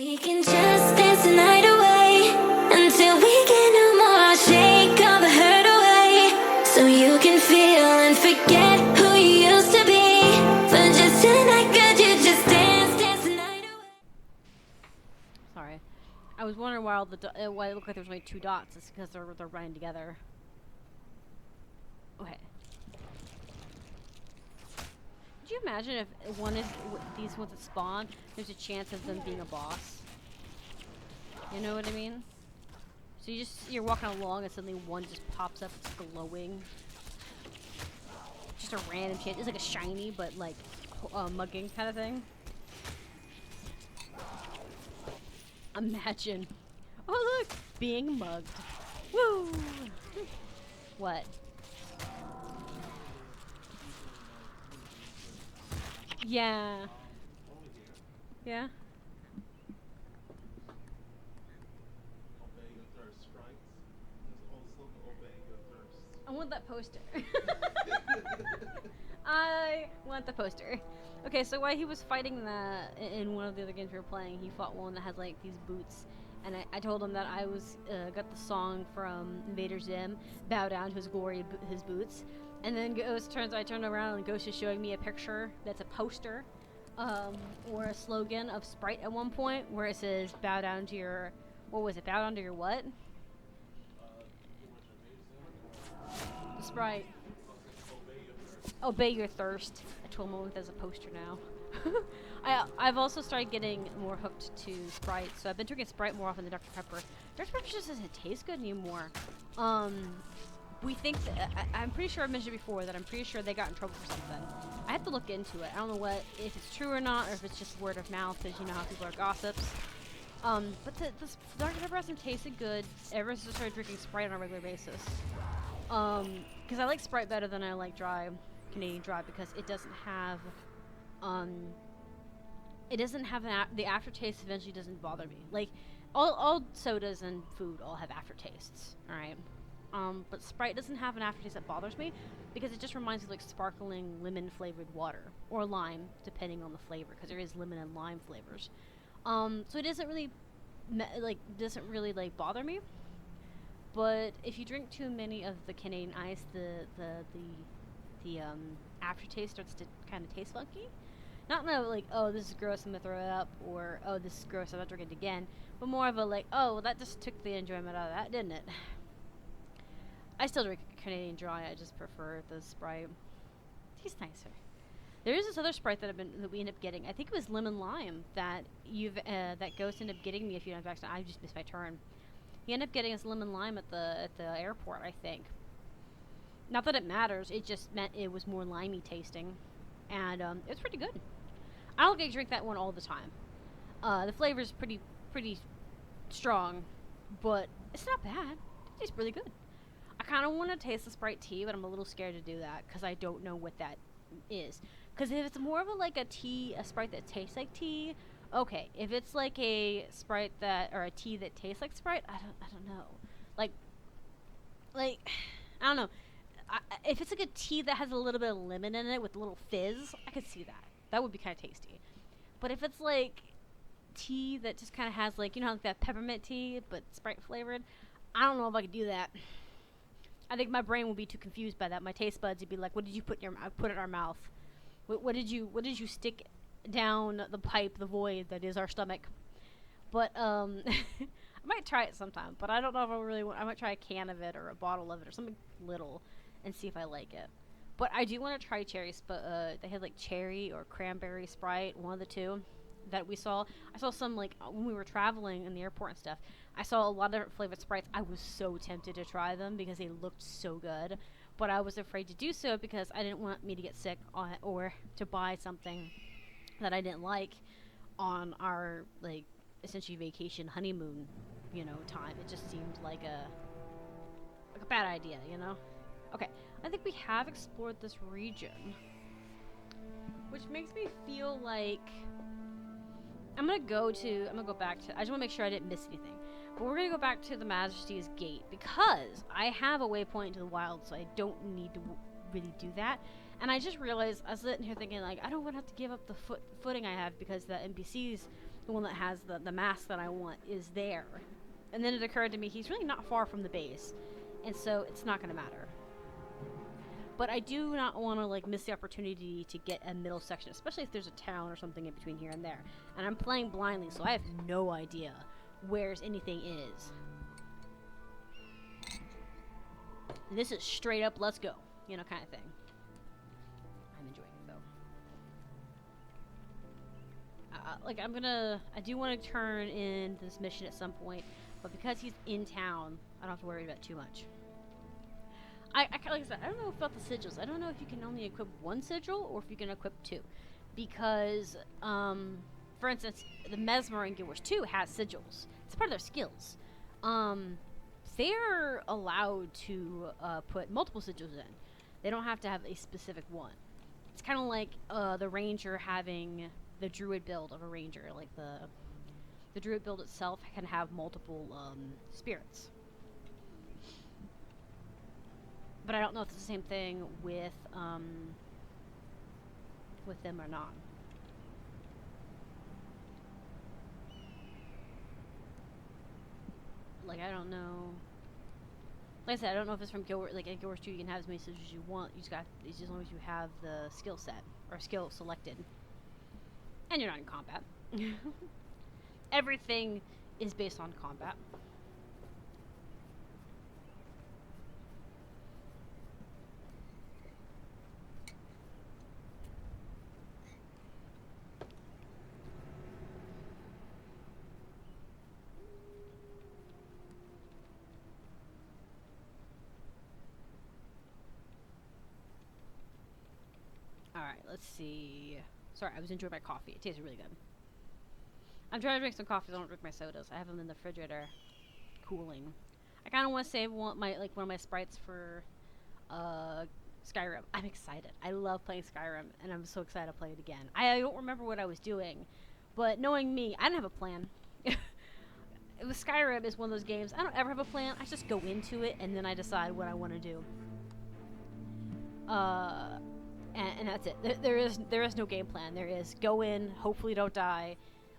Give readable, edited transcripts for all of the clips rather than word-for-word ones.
We can just dance the night away until we can no more. Shake all the hurt away so you can feel and forget who you used to be. For just tonight, could you just dance the night away? Sorry. I was wondering why why it looked like there was only 2 dots. It's because they're running together. Okay. Could you imagine if these ones that spawn, there's a chance of them being a boss? You know what I mean? So you're walking along and suddenly one just pops up, it's glowing. Just a random chance. It's like a shiny, but like mugging kind of thing. Imagine. Oh look, being mugged. Woo! What? Yeah. Yeah. I want that poster. I want the poster. Okay, so while he was fighting in one of the other games we were playing, he fought one that had like these boots, and I told him that I got the song from Invader Zim, "Bow Down to His Glory, His Boots," and then I turned around and Ghost is showing me a picture that's a poster, or a slogan of Sprite at one point where it says "Bow down to your," what was it? Bow down to your what? Sprite. Obey your thirst. I told him there's a poster now. I've also started getting more hooked to Sprite, so I've been drinking Sprite more often than Dr. Pepper. Dr. Pepper just doesn't taste good anymore. We think I'm pretty sure I mentioned before that I'm pretty sure they got in trouble for something. I have to look into it. I don't know if it's true or not, or if it's just word of mouth, because you know how people are gossips. But the Dr. Pepper hasn't tasted good ever since I started drinking Sprite on a regular basis. Because I like Sprite better than I like Canadian Dry, because it doesn't have, the aftertaste eventually doesn't bother me. Like, all sodas and food all have aftertastes, alright? But Sprite doesn't have an aftertaste that bothers me, because it just reminds me of like sparkling lemon flavored water, or lime, depending on the flavor, because there is lemon and lime flavors. So it doesn't really, bother me. But if you drink too many of the Canadian Ice, the aftertaste starts to kind of taste funky. Not like, oh, this is gross, I'm gonna throw it up, or oh, this is gross, I'm not drinking it again. But more of a like, oh, well, that just took the enjoyment out of that, didn't it? I still drink Canadian Dry. I just prefer the Sprite. Tastes nicer. There is this other Sprite that we ended up getting. I think it was lemon lime that that Ghost ended up getting me a few times back. I just missed my turn. He ended up getting us lemon lime at the airport, I think. Not that it matters. It just meant it was more limey tasting, and it was pretty good. I don't get to drink that one all the time. The flavor is pretty strong, but it's not bad. It tastes really good. I kind of want to taste the Sprite tea, but I'm a little scared to do that because I don't know what that is. Because if it's more of a Sprite that tastes like tea, okay. If it's like a Sprite or a tea that tastes like Sprite, I don't know. Like I don't know. If it's like a tea that has a little bit of lemon in it with a little fizz, I could see that. That would be kind of tasty. But if it's like tea that just kind of has like, you know, like that peppermint tea but Sprite flavored, I don't know if I could do that. I think my brain will be too confused by that. My taste buds would be like, "What did you put in our mouth? What did you stick down the pipe, the void that is our stomach?" But I might try it sometime. But I don't know if I really want. I might try a can of it or a bottle of it or something little, and see if I like it. But I do want to try cherries. But they had like cherry or cranberry Sprite, one of the two that we saw. I saw some like when we were traveling in the airport and stuff. I saw a lot of different flavored Sprites. I was so tempted to try them because they looked so good, but I was afraid to do so because I didn't want me to get sick or to buy something that I didn't like on our like essentially vacation honeymoon, time. It just seemed like a bad idea, Okay, I think we have explored this region, which makes me feel like I'm gonna go back to. I just want to make sure I didn't miss anything. But we're gonna go back to the Majesty's Gate because I have a waypoint to the wild, so I don't need to really do that. And I just realized I was sitting here thinking like I don't want to have to give up the footing I have because the NPCs the one that has the mask that I want, is there. And then it occurred to me he's really not far from the base, and so it's not going to matter. But I do not want to like miss the opportunity to get a middle section, especially if there's a town or something in between here and there. And I'm playing blindly, so I have no idea where's anything is. And this is straight up, let's go, you know, kind of thing. I'm enjoying it though. Like I do want to turn in this mission at some point, but because he's in town, I don't have to worry about it too much. Like I said, I don't know about the sigils. I don't know if you can only equip one sigil or if you can equip two. Because, for instance, the Mesmer in Guild Wars 2 has sigils. It's part of their skills. They're allowed to put multiple sigils in. They don't have to have a specific one. It's kind of like the Ranger having the Druid build of a Ranger. Like the Druid build itself can have multiple spirits. But I don't know if it's the same thing with them or not. Like, I don't know. Like I said, I don't know if it's from Guild Wars. Like, in Guild Wars 2, you can have as many sigils as you want. You just got, as long as you have the skill set, or skill selected. And you're not in combat. Everything is based on combat. Alright, let's see. Sorry, I was enjoying my coffee. It tasted really good. I'm trying to drink some coffee, so I don't drink my sodas. I have them in the refrigerator, cooling. I kind of want to save one of my sprites for Skyrim. I'm excited. I love playing Skyrim, and I'm so excited to play it again. I don't remember what I was doing, but knowing me, I didn't have a plan. With Skyrim is one of those games, I don't ever have a plan. I just go into it, and then I decide what I want to do. And that's it. There is no game plan. There is go in, hopefully don't die,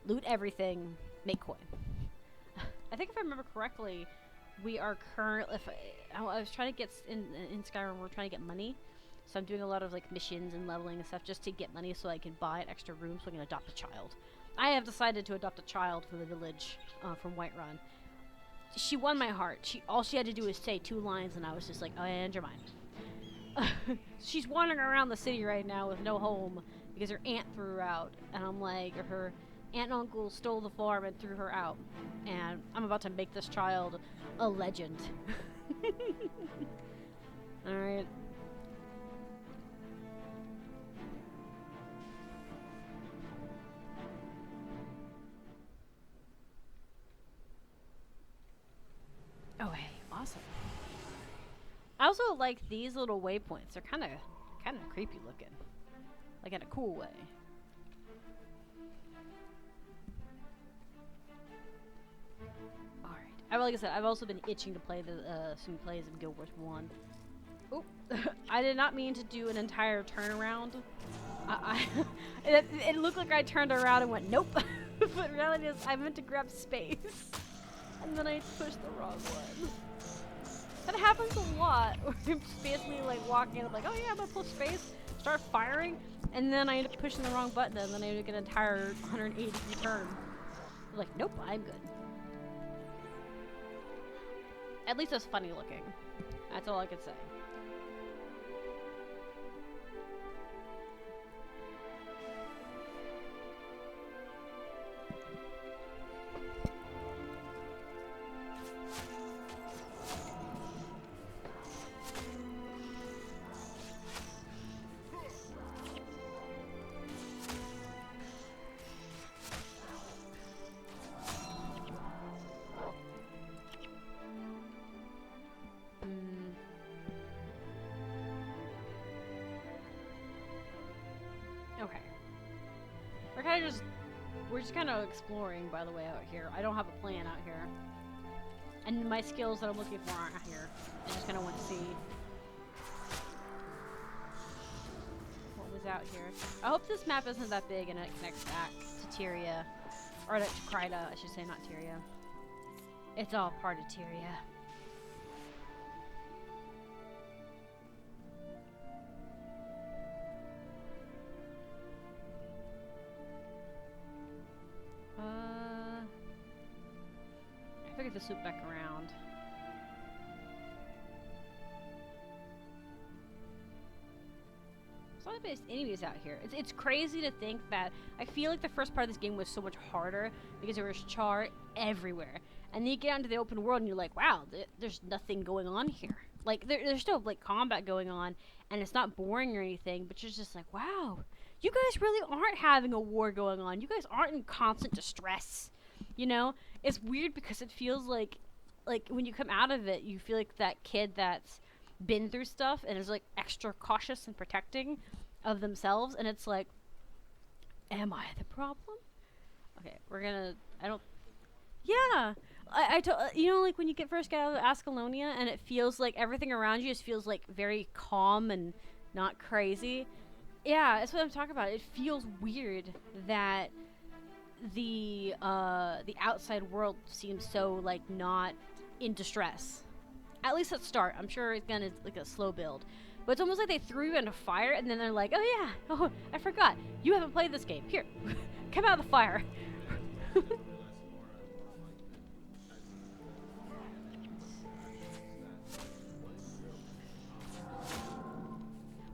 loot everything, make coin. I think if I remember correctly, we are currently. I was trying to get in Skyrim. We're trying to get money, so I'm doing a lot of like missions and leveling and stuff just to get money so I can buy an extra room so I can adopt a child. I have decided to adopt a child from the village from Whiterun. She won my heart. All she had to do was say 2 lines, and I was just like, oh, and you're mine. She's wandering around the city right now with no home because her aunt threw her out, and I'm like, her aunt and uncle stole the farm and threw her out, and I'm about to make this child a legend. Alright. Oh, hey, awesome. I also like these little waypoints. They're kind of creepy looking, like in a cool way. All right. Like I said, I've also been itching to play some plays of Guild Wars 1. Oh, I did not mean to do an entire turnaround. It looked like I turned around and went nope, but reality is I meant to grab space, and then I pushed the wrong one. That happens a lot, where I'm basically like walking in, I'm like, oh yeah, I'm gonna pull space, start firing, and then I end up pushing the wrong button, and then I end up getting an entire 180 degree turn. I'm like, nope, I'm good. At least it's funny looking. That's all I could say. We're just kind of exploring, by the way, out here. I don't have a plan out here. And my skills that I'm looking for aren't here. I just kind of want to see what was out here. I hope this map isn't that big and it connects back to Tyria Or Kryda, I should say, not Tyria. It's all part of Tyria. I figured this loop back around. There's a lot of base enemies out here. It's crazy to think that I feel like the first part of this game was so much harder because there was char everywhere. And then you get out into the open world and you're like, wow, there's nothing going on here. Like, there's still, like, combat going on, and it's not boring or anything, but you're just like, wow, you guys really aren't having a war going on. You guys aren't in constant distress. You know? It's weird because it feels like when you come out of it, you feel like that kid that's been through stuff and is, like, extra cautious and protecting of themselves, and it's like, am I the problem? Okay, yeah. You know, like when you first get out of Ascalonia and it feels like everything around you just feels like very calm and not crazy. Yeah, that's what I'm talking about. It feels weird that the outside world seems so like not in distress. At least at start. I'm sure it's gonna like a slow build. But it's almost like they threw you into fire and then they're like, oh yeah, oh I forgot. You haven't played this game. Here, come out of the fire.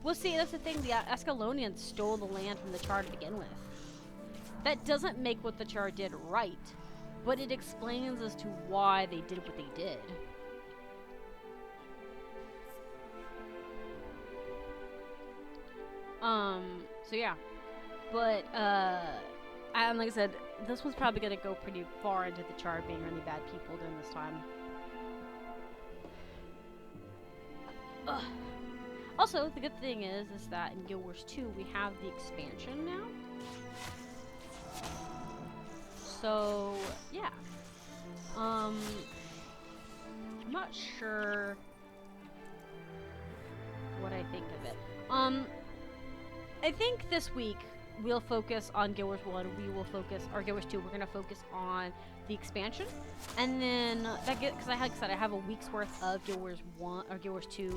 Well, see, that's the thing. The Ascalonians stole the land from the Char to begin with. That doesn't make what the Char did right, but it explains as to why they did what they did. So yeah. But, and like I said, this one's probably gonna go pretty far into the Char being really bad people during this time. Ugh. Also, the good thing is that in Guild Wars 2, we have the expansion now. So, yeah. I'm not sure what I think of it. I think this week we'll focus on Guild Wars 1. We will focus, or Guild Wars 2, we're gonna focus on the expansion, and then because I have a week's worth of Guild Wars 1 or Guild Wars 2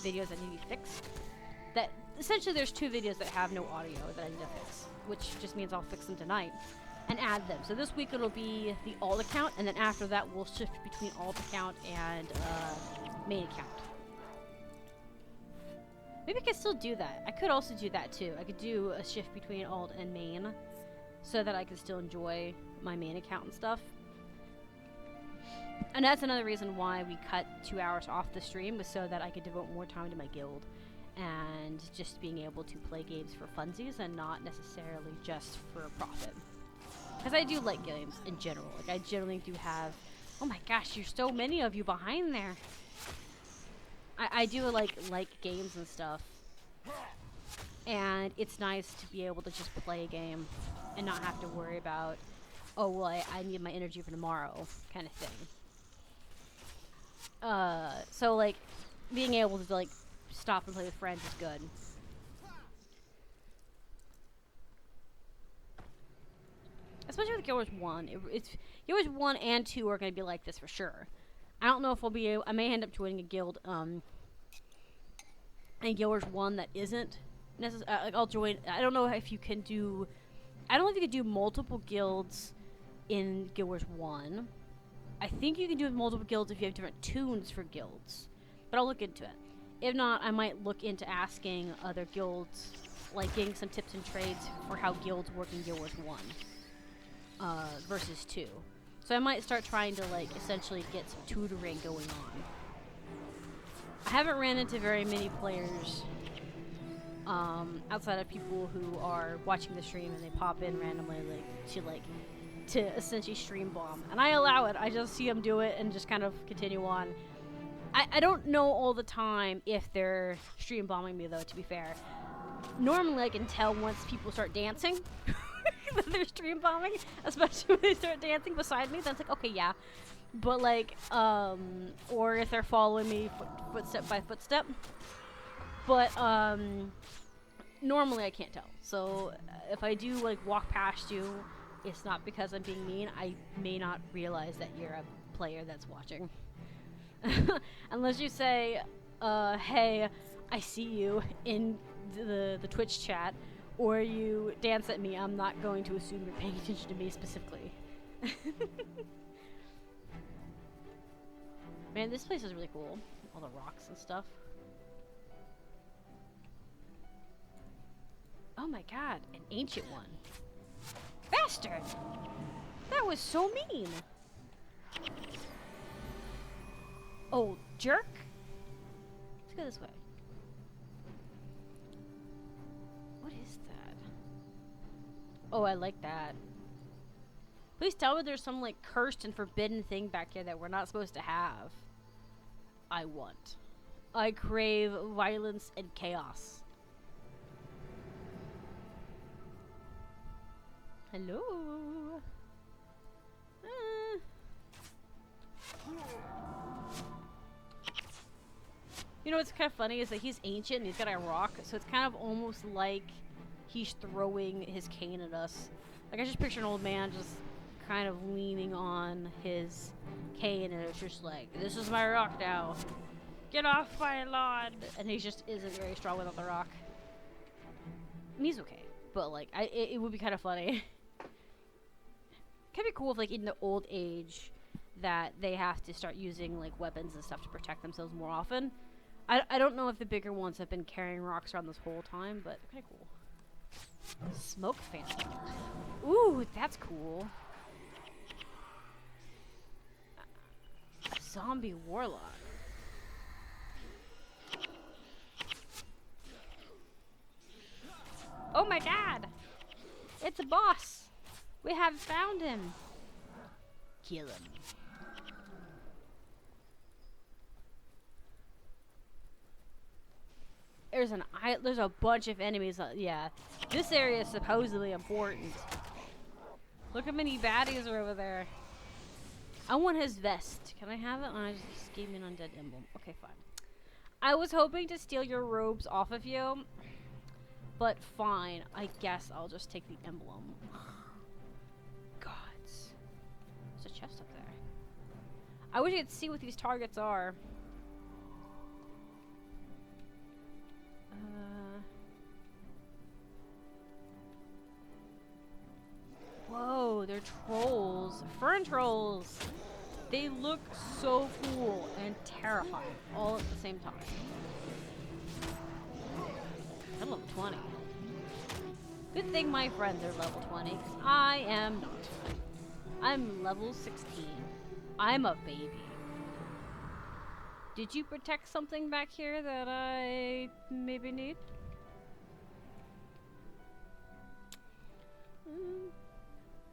videos that need to be fixed. That essentially there's 2 videos that have no audio that I need to fix, which just means I'll fix them tonight and add them. So this week it'll be the alt account, and then after that we'll shift between alt account and main account. Maybe I could still do that. I could also do that too. I could do a shift between alt and main so that I could still enjoy my main account and stuff. And that's another reason why we cut 2 hours off the stream, was so that I could devote more time to my guild and just being able to play games for funsies and not necessarily just for a profit. Because I do like games in general. Like, I generally do have... Oh my gosh, there's so many of you behind there. I do like games and stuff. And it's nice to be able to just play a game and not have to worry about, oh, well, I need my energy for tomorrow kind of thing. So, like, being able to, like, stop and play with friends is good. Especially with Guild Wars 1. It's Guild Wars 1 and 2 are going to be like this for sure. I don't know if I'll be able... I may end up joining a guild, in Guild Wars 1 that isn't necessarily... like, I'll join... I don't know if you can do... I don't know if you can do multiple guilds in Guild Wars 1. I think you can do multiple guilds if you have different tunes for guilds. But I'll look into it. If not, I might look into asking other guilds, like getting some tips and trades for how guilds work in Guild Wars 1 versus 2. So I might start trying to, like, essentially get some tutoring going on. I haven't ran into very many players outside of people who are watching the stream and they pop in randomly, to essentially stream bomb. And I allow it. I just see them do it and just kind of continue on. I don't know all the time if they're stream bombing me, though, to be fair. Normally I can tell once people start dancing that they're stream bombing, especially when they start dancing beside me. Then it's like, okay, yeah. But, like, or if they're following me footstep by footstep. But, normally I can't tell. So, if I do, like, walk past you it's not because I'm being mean. I may not realize that you're a player that's watching. Unless you say, hey, I see you in the Twitch chat, or you dance at me, I'm not going to assume you're paying attention to me specifically. Man, this place is really cool. All the rocks and stuff. Oh my god, an ancient one. Bastard! That was so mean! Oh, jerk! Let's go this way. What is that? Oh, I like that. Please tell me there's some, like, cursed and forbidden thing back here that we're not supposed to have. I want. I crave violence and chaos. Hello? You know what's kind of funny is that he's ancient and he's got a rock, so it's kind of almost like he's throwing his cane at us. Like, I just picture an old man just kind of leaning on his cane, and it's just like, this is my rock now. Get off my lawn! And he just isn't very strong without the rock. I mean, he's okay, but like, it would be kind of funny. Could be cool if, like, in the old age, that they have to start using, like, weapons and stuff to protect themselves more often. I don't know if the bigger ones have been carrying rocks around this whole time, but kind of cool. Smoke phantom. Ooh, that's cool. A zombie warlock. Oh my god! It's a boss! We have found him! Kill him. There's a bunch of enemies. Yeah, this area is supposedly important. Look how many baddies are over there. I want his vest. Can I have it? Oh, I just gave me an undead emblem. Okay, fine. I was hoping to steal your robes off of you, but fine. I guess I'll just take the emblem. Gods. There's a chest up there. I wish I could see what these targets are. Whoa, they're trolls. Fern trolls. They look so cool and terrifying all at the same time. I'm level 20. Good thing my friends are level 20, because I am not. I'm level 16. I'm a baby. Did you protect something back here that I maybe need?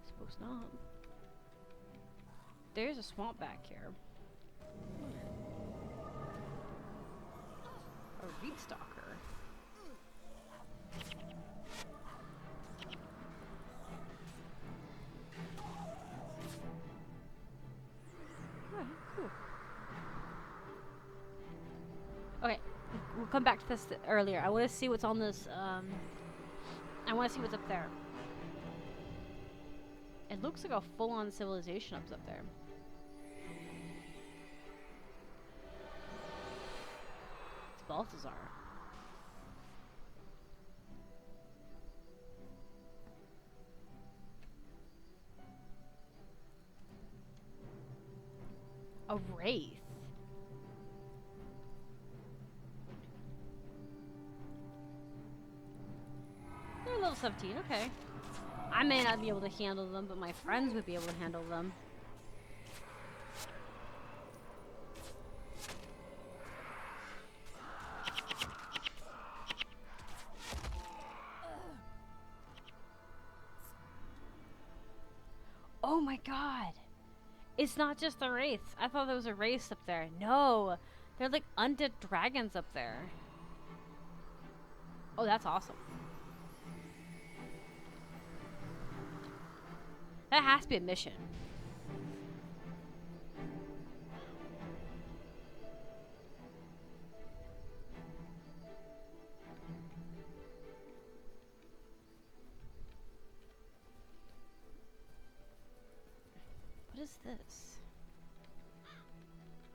Suppose not. There's a swamp back here. A reed stalker. Alright, cool. Okay, we'll come back to this earlier. I want to see what's on this, I want to see what's up there. It looks like a full-on civilization up there. It's Balthazar. A wraith. They're level 17, okay. I may not be able to handle them, but my friends would be able to handle them. Oh my god! It's not just the wraiths. I thought there was a race up there. No! They're like undead dragons up there. Oh, that's awesome. That has to be a mission. is this?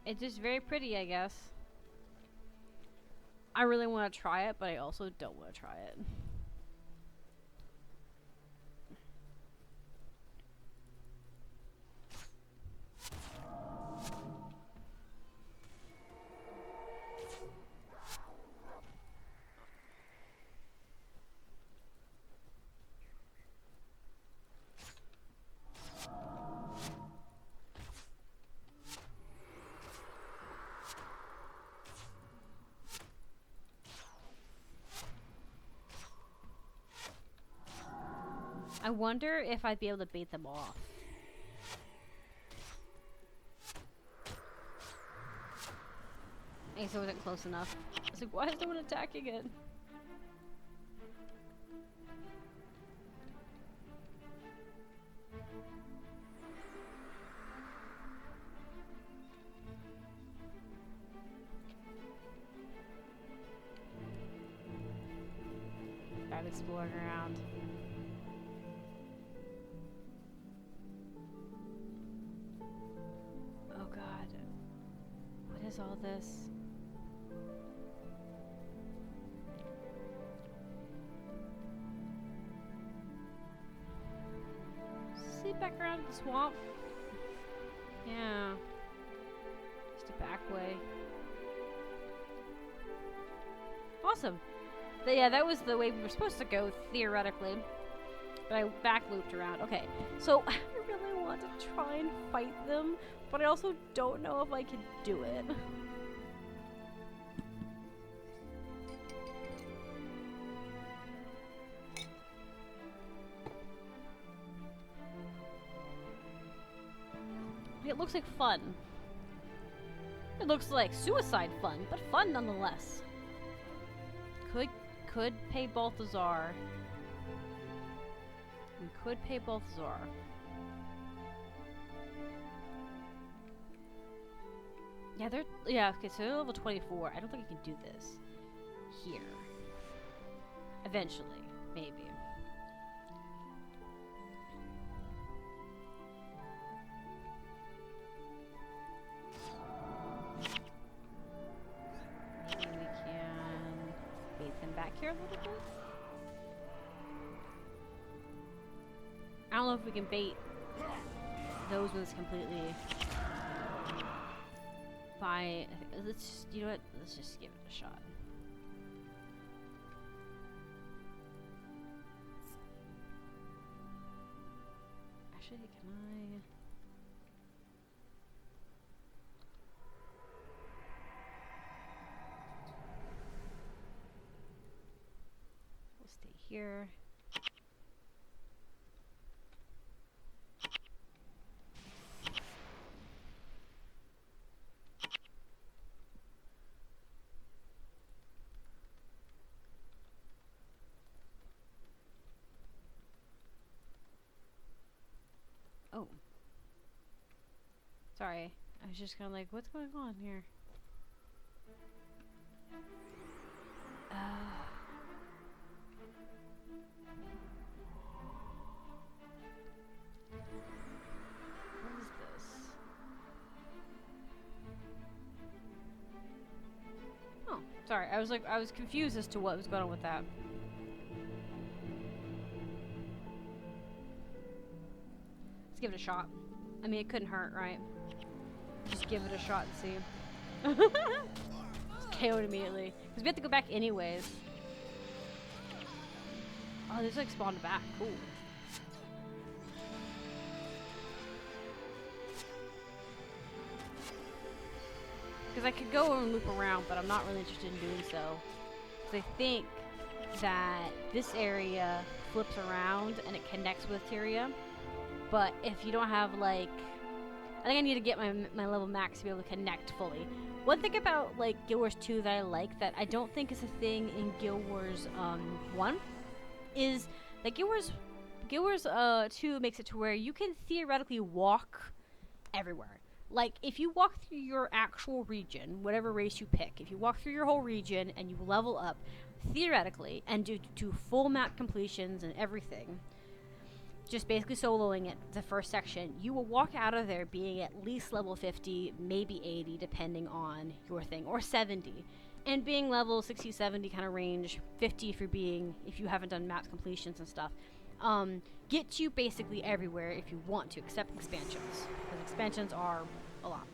It's just very pretty, I guess. I really want to try it, but I also don't want to try it. I wonder if I'd be able to bait them off. I guess I wasn't close enough. I was like, why is no one attacking it? Start exploring around. Oh god. What is all this? See back around the swamp? Yeah. Just a back way. Awesome. But yeah, that was the way we were supposed to go, theoretically. But I back looped around. Okay, so I really want to try and fight them, but I also don't know if I can do it. It looks like fun. It looks like suicide fun, but fun nonetheless. Could pay Balthazar. We could pay Balthazar. Yeah, okay, so they're level 24. I don't think I can do this here. Eventually, maybe. Back here a little bit. I don't know if we can bait those ones completely by. You know what? Let's just give it a shot. Actually, can I? Stay here. Oh. Sorry. I was just kind of like, what's going on here? What is this? Oh, sorry. I was confused as to what was going on with that. Let's give it a shot. I mean, it couldn't hurt, right? Just give it a shot and see. KO'd immediately. Because we have to go back anyways. Oh, this like spawned back. Cool. Because I could go and loop around, but I'm not really interested in doing so. Because I think that this area flips around and it connects with Tyria. But if you don't have, like... I think I need to get my level max to be able to connect fully. One thing about, like, Guild Wars 2 that I like that I don't think is a thing in Guild Wars 1 is that Guild Wars 2 makes it to where you can theoretically walk everywhere. Like, if you walk through your actual region, whatever race you pick, if you walk through your whole region and you level up, theoretically, and do full map completions and everything, just basically soloing it, the first section, you will walk out of there being at least level 50, maybe 80, depending on your thing, or 70. And being level 60, 70 kind of range, 50 if you haven't done maps completions and stuff, get you basically everywhere if you want to, except expansions. Because expansions are a lot.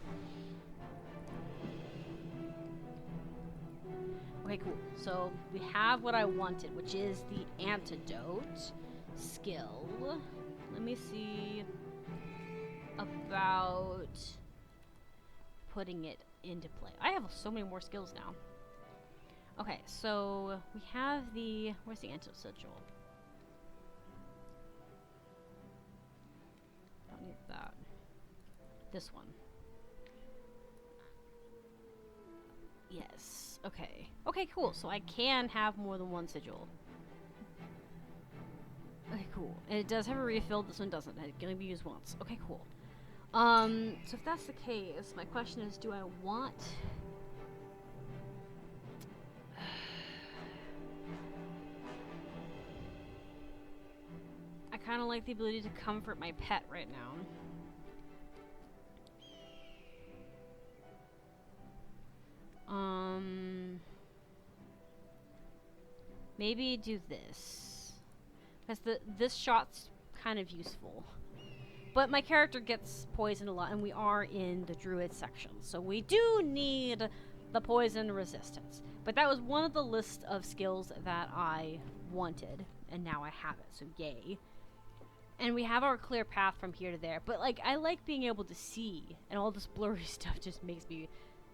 Okay, cool. So we have what I wanted, which is the antidote skill. Let me see about putting it into play. I have so many more skills now. Okay, so we have where's the antidote sigil? Don't need that. This one. Yes. Okay. Okay, cool. So I can have more than one sigil. Okay, cool. And it does have a refill. This one doesn't. It can only be used once. Okay, cool. So if that's the case, my question is, do I want... I kind of like the ability to comfort my pet right now. Maybe do this. Because this shot's kind of useful. But my character gets poisoned a lot, and we are in the druid section. So we do need the poison resistance. But that was one of the list of skills that I wanted, and now I have it, so yay. And we have our clear path from here to there. But, like, I like being able to see, and all this blurry stuff just makes me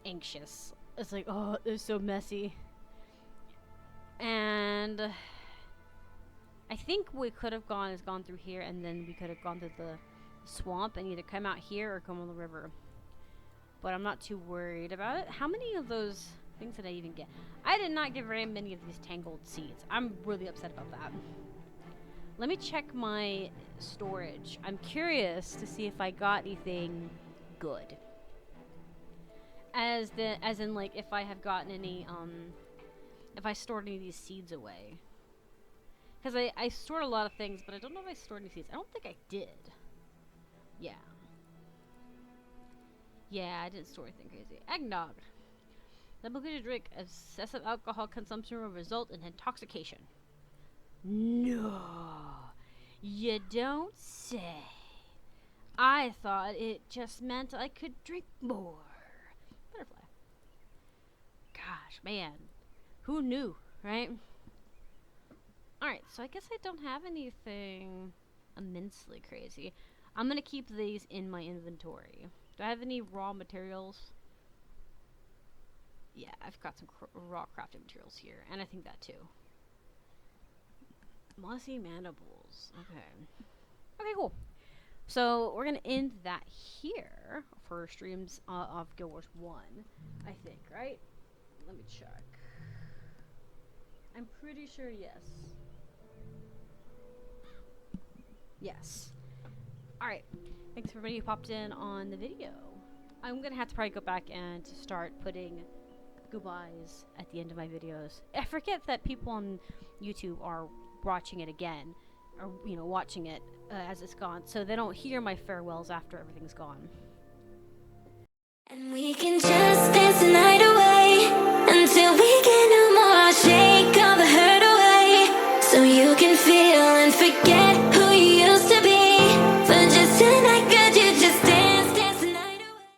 anxious. It's like, oh, it's so messy. And I think we could have gone through here, and then we could have gone through the swamp and either come out here or come on the river. But I'm not too worried about it. How many of those things did I even get? I did not get very many of these tangled seeds. I'm really upset about that. Let me check my storage. I'm curious to see if I got anything good. As in, like, if I have gotten any, if I stored any of these seeds away. Because I stored a lot of things, but I don't know if I stored any seeds. I don't think I did. Yeah. Yeah, I didn't store anything crazy. Eggnog. The ability to drink excessive alcohol consumption will result in intoxication. No. You don't say. I thought it just meant I could drink more. Butterfly. Gosh, man. Who knew, right? Alright, so I guess I don't have anything immensely crazy. I'm gonna keep these in my inventory. Do I have any raw materials? Yeah, I've got some raw crafting materials here, and I think that too. Mossy mandibles. Okay. Okay, cool. So we're gonna end that here for streams of Guild Wars 1, I think, right? Let me check. I'm pretty sure yes. Yes. Alright. Thanks for everybody who popped in on the video. I'm gonna have to probably go back and start putting goodbyes at the end of my videos. I forget that people on YouTube are watching it again, or, you know, watching it as it's gone, so they don't hear my farewells after everything's gone. And we can just dance the night away until we get no more. I'll shake all the hurt away so you